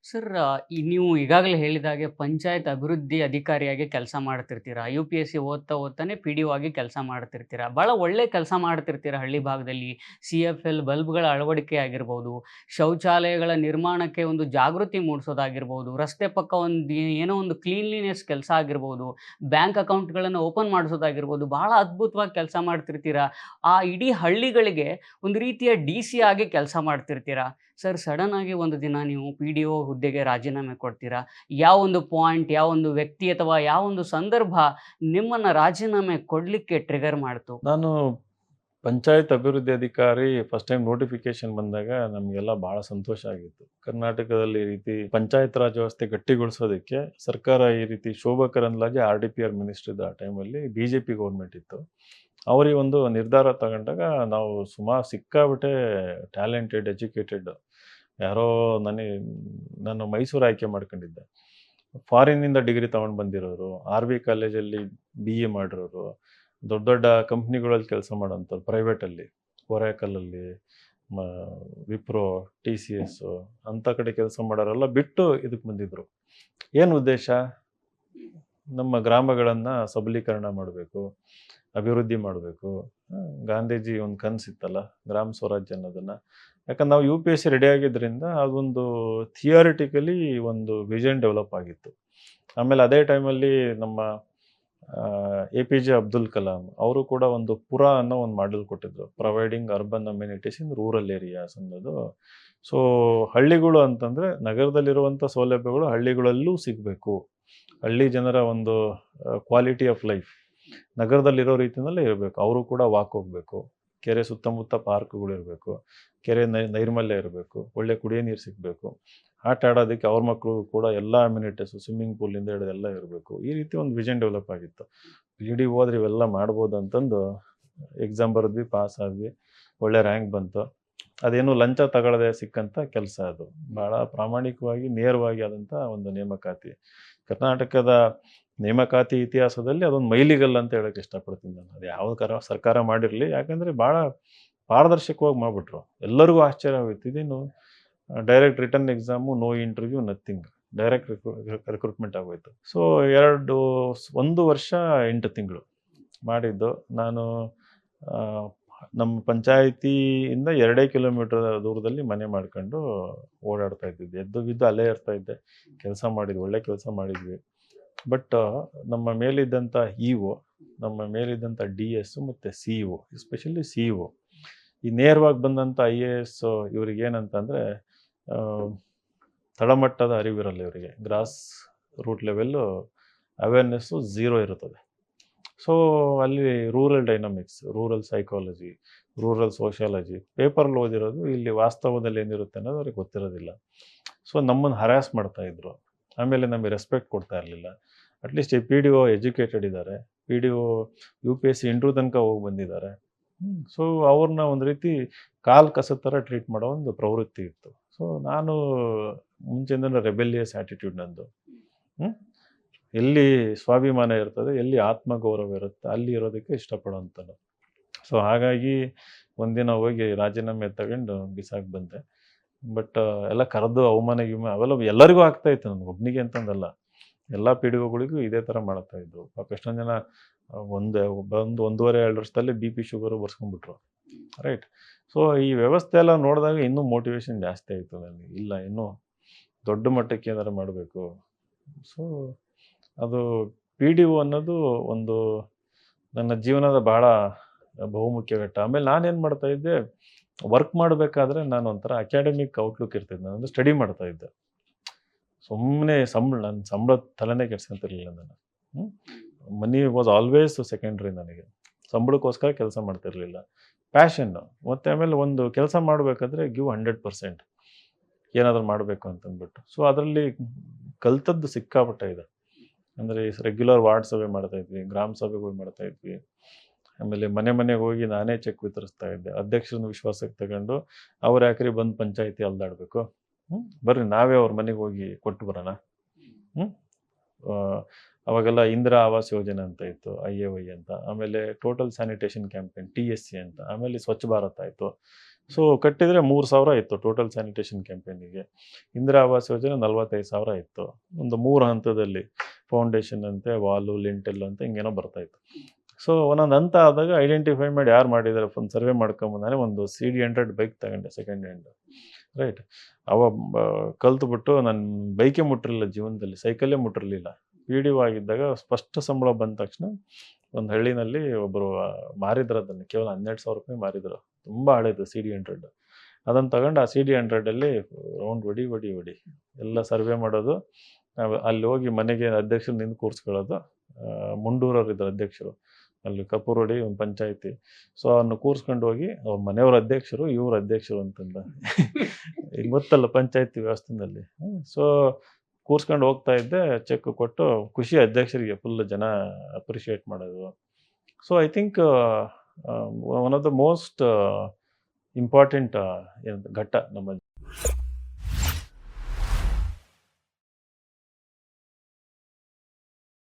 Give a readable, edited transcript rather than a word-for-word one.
Sir, ಈ ನೀವು ಈಗಾಗಲೇ ಹೇಳಿದ ಹಾಗೆ ಪಂಚಾಯತ್ ಅಭಿವೃದ್ಧಿ ಅಧಿಕಾರಿಯಾಗಿ ಕೆಲಸ ಮಾಡ್ತಿರ್ತೀರಾ. ಯು-ಪಿ-ಎಸ್-ಸಿ ಓದ್ತಾನೆ ಪಿ-ಡಿ-ಒ ಆಗಿ ಕೆಲಸ ಮಾಡ್ತಿರ್ತೀರಾ. ಭಾಳ ಒಳ್ಳೆ ಕೆಲಸ ಮಾಡ್ತಿರ್ತೀರಾ ಹಳ್ಳಿ ಭಾಗದಲ್ಲಿ. ಸಿ-ಎಫ್-ಎಲ್ ಬಲ್ಬ್‌ಗಳ ಅಳವಡಿಕೆ ಆಗಿರ್ಬೋದು, ಶೌಚಾಲಯಗಳ ನಿರ್ಮಾಣಕ್ಕೆ ಒಂದು ಜಾಗೃತಿ ಮೂಡಿಸೋದಾಗಿರ್ಬೋದು, ರಸ್ತೆ ಪಕ್ಕ ಒಂದು ಏನೋ ಒಂದು ಕ್ಲೀನ್ಲಿನೆಸ್ ಕೆಲಸ ಆಗಿರ್ಬೋದು, ಬ್ಯಾಂಕ್ ಅಕೌಂಟ್‌ಗಳನ್ನು ಓಪನ್ ಮಾಡಿಸೋದಾಗಿರ್ಬೋದು, ಬಹಳ ಅದ್ಭುತವಾಗಿ ಕೆಲಸ ಮಾಡ್ತಿರ್ತೀರಾ. ಆ ಇಡೀ ಹಳ್ಳಿಗಳಿಗೆ ಒಂದು ರೀತಿಯ ಡಿ-ಸಿ ಆಗಿ ಕೆಲಸ ಮಾಡ್ತಿರ್ತೀರಾ. ಸರ್, ಸಡನ್ ಆಗಿ ಒಂದು ದಿನ ನೀವು ಪಿ-ಡಿ-ಒ ಹುದ್ದೆಗೆ ರಾಜೀನಾಮೆ ಕೊಡ್ತೀರಾ? ಯಾವೊಂದು ಪಾಯಿಂಟ್, ಯಾವೊಂದು ವ್ಯಕ್ತಿ ಅಥವಾ ಯಾವೊಂದು ಸಂದರ್ಭ ನಿಮ್ಮನ್ನ ರಾಜೀನಾಮೆ ಕೊಡ್ಲಿಕ್ಕೆ ಟ್ರಿಗರ್ ಮಾಡ್ತು? ನಾನು ಪಂಚಾಯತ್ ಅಭಿವೃದ್ಧಿ ಅಧಿಕಾರಿ ಫಸ್ಟ್ ಟೈಮ್ ನೋಟಿಫಿಕೇಶನ್ ಬಂದಾಗ ನಮಗೆಲ್ಲ ಭಾಳ ಸಂತೋಷ ಆಗಿತ್ತು. ಕರ್ನಾಟಕದಲ್ಲಿ ಈ ರೀತಿ ಪಂಚಾಯತ್ ರಾಜ್ ವ್ಯವಸ್ಥೆ ಗಟ್ಟಿಗೊಳಿಸೋದಕ್ಕೆ ಸರ್ಕಾರ ಈ ರೀತಿ ಶೋಭಾ ಕರಂದ್ಲಾಜೆ ಆರ್-ಡಿ-ಪಿ-ಆರ್ ಮಿನಿಸ್ಟರ್ ಇದ್ದ ಆ ಟೈಮಲ್ಲಿ ಬಿ-ಜೆ-ಪಿ ಗೌರ್ಮೆಂಟ್ ಇತ್ತು. ಅವರಿಗೆ ಒಂದು ನಿರ್ಧಾರ ತಗೊಂಡಾಗ ನಾವು ಸುಮಾರು ಸಿಕ್ಕಾಪಟ್ಟೆ ಟ್ಯಾಲೆಂಟೆಡ್, ಎಜುಕೇಟೆಡ್ ಯಾರೋ ನಾನು ಮೈಸೂರು ಆಯ್ಕೆ ಮಾಡ್ಕೊಂಡಿದ್ದೆ. ಫಾರಿನ್ನಿಂದ ಡಿಗ್ರಿ ತೊಗೊಂಡು ಬಂದಿರೋರು, ಆರ್-ವಿ ಕಾಲೇಜಲ್ಲಿ ಬಿ-ಎ ಮಾಡಿರೋರು, ದೊಡ್ಡ ದೊಡ್ಡ ಕಂಪ್ನಿಗಳಲ್ಲಿ ಕೆಲಸ ಮಾಡೋಂಥವ್ರು ಪ್ರೈವೇಟಲ್ಲಿ, ಒರಾಕಲಲ್ಲಿ, ಮ ವಿಪ್ರೋ, ಟಿ-ಸಿ-ಎಸ್ಸು ಅಂಥ ಕಡೆ ಕೆಲಸ ಮಾಡೋರೆಲ್ಲ ಬಿಟ್ಟು ಇದಕ್ಕೆ ಬಂದಿದ್ದರು. ಏನು ಉದ್ದೇಶ? ನಮ್ಮ ಗ್ರಾಮಗಳನ್ನು ಸಬಲೀಕರಣ ಮಾಡಬೇಕು, ಅಭಿವೃದ್ಧಿ ಮಾಡಬೇಕು. ಗಾಂಧೀಜಿ ಒಂದು ಕನಸಿತ್ತಲ್ಲ, ಗ್ರಾಮ ಸ್ವರಾಜ್ಯ ಅನ್ನೋದನ್ನು. ಯಾಕಂದ್ರೆ ನಾವು ಯು-ಪಿ-ಎಸ್-ಸಿ ರೆಡಿ ಆಗಿದ್ದರಿಂದ ಅದೊಂದು ಥಿಯರಿಟಿಕಲಿ ಒಂದು ವಿಷನ್ ಡೆವಲಪ್ ಆಗಿತ್ತು. ಆಮೇಲೆ ಅದೇ ಟೈಮಲ್ಲಿ ನಮ್ಮ ಎ-ಪಿ-ಜೆ ಅಬ್ದುಲ್ ಕಲಾಂ ಅವರು ಕೂಡ ಒಂದು ಪುರ ಅನ್ನೋ ಒಂದು ಮಾಡೆಲ್ ಕೊಟ್ಟಿದ್ರು, providing urban amenities in rural areas ಅನ್ನೋದು. ಸೊ ಹಳ್ಳಿಗಳು ಅಂತಂದರೆ ನಗರದಲ್ಲಿರುವಂಥ ಸೌಲಭ್ಯಗಳು ಹಳ್ಳಿಗಳಲ್ಲೂ ಸಿಗಬೇಕು. ಹಳ್ಳಿ ಜನರ ಒಂದು ಕ್ವಾಲಿಟಿ ಆಫ್ ಲೈಫ್ ನಗರದಲ್ಲಿರೋ ರೀತಿಯಲ್ಲೇ ಇರಬೇಕು. ಅವರು ಕೂಡ ವಾಕ್ ಹೋಗಬೇಕು, ಕೆರೆ ಸುತ್ತಮುತ್ತ ಪಾರ್ಕ್ಗಳು ಇರಬೇಕು, ಕೆರೆ ನೈರ್ಮಲ್ಯ ಇರಬೇಕು, ಒಳ್ಳೆ ಕುಡಿಯೋ ನೀರು ಸಿಗಬೇಕು, ಆಟ ಆಡೋದಕ್ಕೆ ಅವ್ರ ಮಕ್ಕಳು ಕೂಡ ಎಲ್ಲ ಅಮ್ಯುನಿಟೀಸು, ಸ್ವಿಮ್ಮಿಂಗ್ ಪೂಲಿಂದ ಹಿಡಿದು ಎಲ್ಲ ಇರಬೇಕು. ಈ ರೀತಿ ಒಂದು ವಿಷನ್ ಡೆವಲಪ್ ಆಗಿತ್ತು. ಪಿ-ಡಿ ಹೋದ್ರೆ ಇವೆಲ್ಲ ಮಾಡ್ಬೋದು ಅಂತಂದು ಎಕ್ಸಾಮ್ ಬರೆದ್ವಿ, ಪಾಸ್ ಆದ್ವಿ, ಒಳ್ಳೆ ರ್ಯಾಂಕ್ ಬಂತು. ಅದೇನು ಲಂಚ ತಗೊಳ್ಳದೆ ಸಿಕ್ಕಂಥ ಕೆಲಸ ಅದು. ಭಾಳ ಪ್ರಾಮಾಣಿಕವಾಗಿ ನೇರವಾಗಿ ಆದಂಥ ಒಂದು ನೇಮಕಾತಿ. ಕರ್ನಾಟಕದ ನೇಮಕಾತಿ ಇತಿಹಾಸದಲ್ಲಿ ಅದೊಂದು ಮೈಲಿಗಲ್ಲು ಅಂತ ಹೇಳೋಕ್ಕೆ ಇಷ್ಟಪಡ್ತೀನಿ ನಾನು. ಅದು ಯಾವ ಸರ್ಕಾರ ಮಾಡಿರಲಿ, ಯಾಕಂದರೆ ಭಾಳ ಪಾರದರ್ಶಕವಾಗಿ ಮಾಡಿಬಿಟ್ರು. ಎಲ್ಲರಿಗೂ ಆಶ್ಚರ್ಯ ಆಗೋಯ್ತು, ಇದೇನು direct return exam, no interview, nothing, direct recruitment ಆಗೋಯ್ತು. ಸೊ 1 ವರ್ಷ 8 ತಿಂಗಳು ಮಾಡಿದ್ದು ನಾನು. ನಮ್ಮ ಪಂಚಾಯಿತಿಯಿಂದ 2 ಕಿಲೋಮೀಟರ್ ದೂರದಲ್ಲಿ ಮನೆ ಮಾಡ್ಕೊಂಡು ಓಡಾಡ್ತಾ ಇದ್ದಿದ್ದು. ಎದ್ದು ಬಿದ್ದು ಅಲ್ಲೇ ಇರ್ತಾಯಿದ್ದೆ, ಕೆಲಸ ಮಾಡಿದ್ವಿ, ಒಳ್ಳೆ ಕೆಲಸ ಮಾಡಿದ್ವಿ. ಬಟ್ ನಮ್ಮ ಮೇಲಿದ್ದಂಥ ಇ-ಒ, ನಮ್ಮ ಮೇಲಿದ್ದಂಥ ಡಿ-ಎಸ್ಸು ಮತ್ತು ಸಿ-ಇ-ಒ, ಎಸ್ಪೆಷಲಿ ಸಿ-ಇ-ಒ, ಈ ನೇರವಾಗಿ ಬಂದಂಥ ಐ-ಎ-ಎಸ್ಸು ಇವ್ರಿಗೇನಂತಂದರೆ ತಳಮಟ್ಟದ ಅರಿವಿರಲ್ಲ ಇವರಿಗೆ. Grass root level awareness zero ಇರುತ್ತದೆ. ಸೊ ಅಲ್ಲಿ rural dynamics, rural psychology, rural sociology ಪೇಪರಲ್ಲಿ ಓದಿರೋದು, ಇಲ್ಲಿ ವಾಸ್ತವದಲ್ಲಿ ಏನಿರುತ್ತೆ ಅನ್ನೋದು ಅವ್ರಿಗೆ ಗೊತ್ತಿರೋದಿಲ್ಲ. ಸೊ ನಮ್ಮನ್ನು ಹರಾಸ್ ಮಾಡ್ತಾಯಿದ್ರು. ಆಮೇಲೆ ನಮಗೆ ರೆಸ್ಪೆಕ್ಟ್ ಕೊಡ್ತಾ ಇರಲಿಲ್ಲ. ಅಟ್ಲೀಸ್ಟ್ ಈ ಪಿ-ಡಿ-ಒ ಎಜುಕೇಟೆಡ್ ಇದ್ದಾರೆ, ಪಿ-ಡಿ-ಒ ಯು-ಪಿ-ಎಸ್-ಸಿ ಇಂಟ್ರ್ಯೂ ತನಕ ಹೋಗಿ ಬಂದಿದ್ದಾರೆ. ಸೊ ಅವ್ರನ್ನ ಒಂದು ರೀತಿ ಕಾಲು ಕಸದ ಥರ ಟ್ರೀಟ್ ಮಾಡೋ ಒಂದು ಪ್ರವೃತ್ತಿ ಇತ್ತು. ಸೊ ನಾನು ಮುಂಚೆಯಿಂದಲೂ ರೆಬೆಲಿಯಸ್ ಆ್ಯಟಿಟ್ಯೂಡ್ ನಂದು. ಎಲ್ಲಿ ಸ್ವಾಭಿಮಾನ ಇರ್ತದೆ, ಎಲ್ಲಿ ಆತ್ಮಗೌರವ ಇರುತ್ತೆ, ಅಲ್ಲಿ ಇರೋದಕ್ಕೆ ಇಷ್ಟಪಡೋವಂಥದ್ದು. ಸೊ ಹಾಗಾಗಿ ಒಂದಿನ ಹೋಗಿ ರಾಜೀನಾಮೆ ತಗೊಂಡು ಬಿಸಾಕಿ ಬಂದೆ. ಬಟ್ ಎಲ್ಲ ಕರೆದು ಅವಮಾನ ಅವೆಲ್ಲ ಎಲ್ಲರಿಗೂ ಆಗ್ತಾಯಿತ್ತು, ನನಗೊಬ್ಬನಿಗೆ ಅಂತಂದಲ್ಲ, ಎಲ್ಲ ಪಿ-ಡಿ-ಒಗಳಿಗೂ ಇದೇ ಥರ ಮಾಡ್ತಾಯಿದ್ರು. ಪಾಪ ಎಷ್ಟೊಂದು ಜನ 1.5 ವರ್ಷದಲ್ಲಿ ಬಿ-ಪಿ ಶುಗರು ಬರ್ಸ್ಕೊಂಡ್ಬಿಟ್ರು, ರೈಟ್. ಸೊ ಈ ವ್ಯವಸ್ಥೆ ಎಲ್ಲ ನೋಡಿದಾಗ ಇನ್ನೂ ಮೋಟಿವೇಶನ್ ಜಾಸ್ತಿ ಆಯಿತು ನನಗೆ. ಇಲ್ಲ, ಇನ್ನೂ ದೊಡ್ಡ ಮಟ್ಟಕ್ಕೆ ಏನಾರು ಮಾಡಬೇಕು. ಸೊ ಅದು ಪಿ-ಡಿ-ಒ ಅನ್ನೋದು ಒಂದು ನನ್ನ ಜೀವನದ ಭಾಳ ಬಹುಮುಖ್ಯ ಘಟ್ಟ. ಆಮೇಲೆ ನಾನೇನು ಮಾಡ್ತಾಯಿದ್ದೆ, ವರ್ಕ್ ಮಾಡಬೇಕಾದ್ರೆ ನಾನು ಒಂಥರ ಅಕಾಡೆಮಿಕ್ ಔಟ್ಲುಕ್ ಇರ್ತಿದ್ದೆ. ನಾನು ಸ್ಟಡಿ ಮಾಡ್ತಾಯಿದ್ದೆ. ಸುಮ್ಮನೆ ನನ್ನ ಸಂಬಳದ ತಲೆನೇ ಕೆಡ್ಸ್ಕೊಂತಿರ್ಲಿಲ್ಲ ನಾನು. ಮನಿ ವಾಸ್ ಆಲ್ವೇಸ್ ಸೆಕೆಂಡ್ರಿ ನನಗೆ. ಸಂಬಳಕ್ಕೋಸ್ಕರ ಕೆಲಸ ಮಾಡ್ತಿರಲಿಲ್ಲ, ಪ್ಯಾಷನ್ನು. ಮತ್ತು ಆಮೇಲೆ ಒಂದು ಕೆಲಸ ಮಾಡಬೇಕಾದ್ರೆ ಗಿವ್ 100%, ಏನಾದರೂ ಮಾಡಬೇಕು ಅಂತಂದ್ಬಿಟ್ಟು. ಸೊ ಅದರಲ್ಲಿ ಕಲ್ತದ್ದು ಸಿಕ್ಕಾಪಟ್ಟೆ ಇದೆ. ಅಂದರೆ ರೆಗ್ಯುಲರ್ ವಾರ್ಡ್ ಸಭೆ ಮಾಡ್ತಾಯಿದ್ವಿ, ಗ್ರಾಮ ಸಭೆಗಳು ಮಾಡ್ತಾಯಿದ್ವಿ. ಆಮೇಲೆ ಮನೆಗೆ ಹೋಗಿ ನಾನೇ ಚೆಕ್ ವಿತರಿಸ್ತಾ ಇದ್ದೆ. ಅಧ್ಯಕ್ಷರನ್ನ ವಿಶ್ವಾಸಕ್ಕೆ ತಗೊಂಡು, ಅವ್ರು ಯಾಕ್ರಿ ಬಂದು ಪಂಚಾಯಿತಿ ಅಲ್ದಾಡಬೇಕು, ಬರ್ರಿ ನಾವೇ ಅವ್ರ ಮನೆಗೆ ಹೋಗಿ ಕೊಟ್ಟು ಬರೋಣ. ಅವಾಗೆಲ್ಲ ಇಂದಿರಾ ಆವಾಸ್ ಯೋಜನೆ ಅಂತ ಇತ್ತು, IAY ಅಂತ. ಆಮೇಲೆ ಟೋಟಲ್ ಸ್ಯಾನಿಟೇಷನ್ ಕ್ಯಾಂಪೇನ್, TSC ಅಂತ. ಆಮೇಲೆ ಸ್ವಚ್ಛ ಭಾರತ್ ಆಯಿತು. ಸೊ ಕಟ್ಟಿದರೆ 3,000 ಇತ್ತು ಟೋಟಲ್ ಸ್ಯಾನಿಟೇಷನ್ ಕ್ಯಾಂಪೇನಿಗೆ. ಇಂದಿರಾ ಆವಾಸ್ ಯೋಜನೆ 45,000 ಇತ್ತು. ಒಂದು 3 ಹಂತದಲ್ಲಿ ಫೌಂಡೇಶನ್ ಅಂತೆ, ವಾಲು, ಲಿಂಟೆಲ್ ಅಂತ ಹಿಂಗೇನೋ ಬರ್ತಾಯಿತ್ತು. ಸೊ ಒಂದೊಂದು ಹಂತ ಆದಾಗ ಐಡೆಂಟಿಫೈ ಮಾಡಿ ಯಾರು ಮಾಡಿದ್ದಾರೆ ಒಂದು ಸರ್ವೆ ಮಾಡ್ಕೊಂಬಂದಾನೆ ಒಂದು CD100 ಬೈಕ್ ತಗೊಂಡೆ ಸೆಕೆಂಡ್ ಹ್ಯಾಂಡ್. ರೈಟ್. ಅವ ಕಲ್ತ್ಬಿಟ್ಟು ನಾನು ಬೈಕೇ ಮುಟ್ಟಿರಲಿಲ್ಲ ಜೀವನದಲ್ಲಿ, ಸೈಕಲ್ಲೇ ಮುಟ್ಟಿರಲಿಲ್ಲ. PDO ಆಗಿದ್ದಾಗ ಫಸ್ಟ್ ಸಂಬಳ ಬಂದ ತಕ್ಷಣ ಒಂದು ಹಳ್ಳಿನಲ್ಲಿ ಒಬ್ಬರು ಮಾರಿದ್ರು ಅದನ್ನು, ಕೇವಲ 12,000 ರೂಪಾಯಿ ಮಾರಿದ್ರು. ತುಂಬ ಹಳೇದು CD100. ಅದನ್ನು ತಗೊಂಡು ಆ CD100ಅಲ್ಲಿ ರೌಂಡ್ ಹೊಡಿ ಎಲ್ಲ ಸರ್ವೆ ಮಾಡೋದು. ಅಲ್ಲಿ ಹೋಗಿ ಮನೆಗೆ ಅಧ್ಯಕ್ಷರು ನಿಂದು ಕೂರಿಸ್ಕೊಳ್ಳೋದು. ಮುಂಡೂರವ್ರು ಇದ್ರು ಅಧ್ಯಕ್ಷರು, ಅಲ್ಲಿ ಕಪೂರೊಡಿ ಒಂದು ಪಂಚಾಯತಿ. ಸೊ ಅವ್ರನ್ನ ಕೂರಿಸ್ಕೊಂಡು ಹೋಗಿ ಅವ್ರ ಮನೆಯವ್ರ ಅಧ್ಯಕ್ಷರು, ಇವ್ರ ಅಧ್ಯಕ್ಷರು ಅಂತಂದ ಈಗ ಗೊತ್ತಲ್ಲ ಪಂಚಾಯತಿ ವ್ಯವಸ್ಥೆನಲ್ಲಿ. ಸೊ ಕೂರಿಸ್ಕೊಂಡು ಹೋಗ್ತಾ ಇದ್ದೆ, ಚೆಕ್ ಕೊಟ್ಟು ಖುಷಿ ಅಧ್ಯಕ್ಷರಿಗೆ, ಫುಲ್ ಜನ ಅಪ್ರಿಷಿಯೇಟ್ ಮಾಡೋದು. So I think one of the most important ಘಟ್ಟ ನಮ್ಮ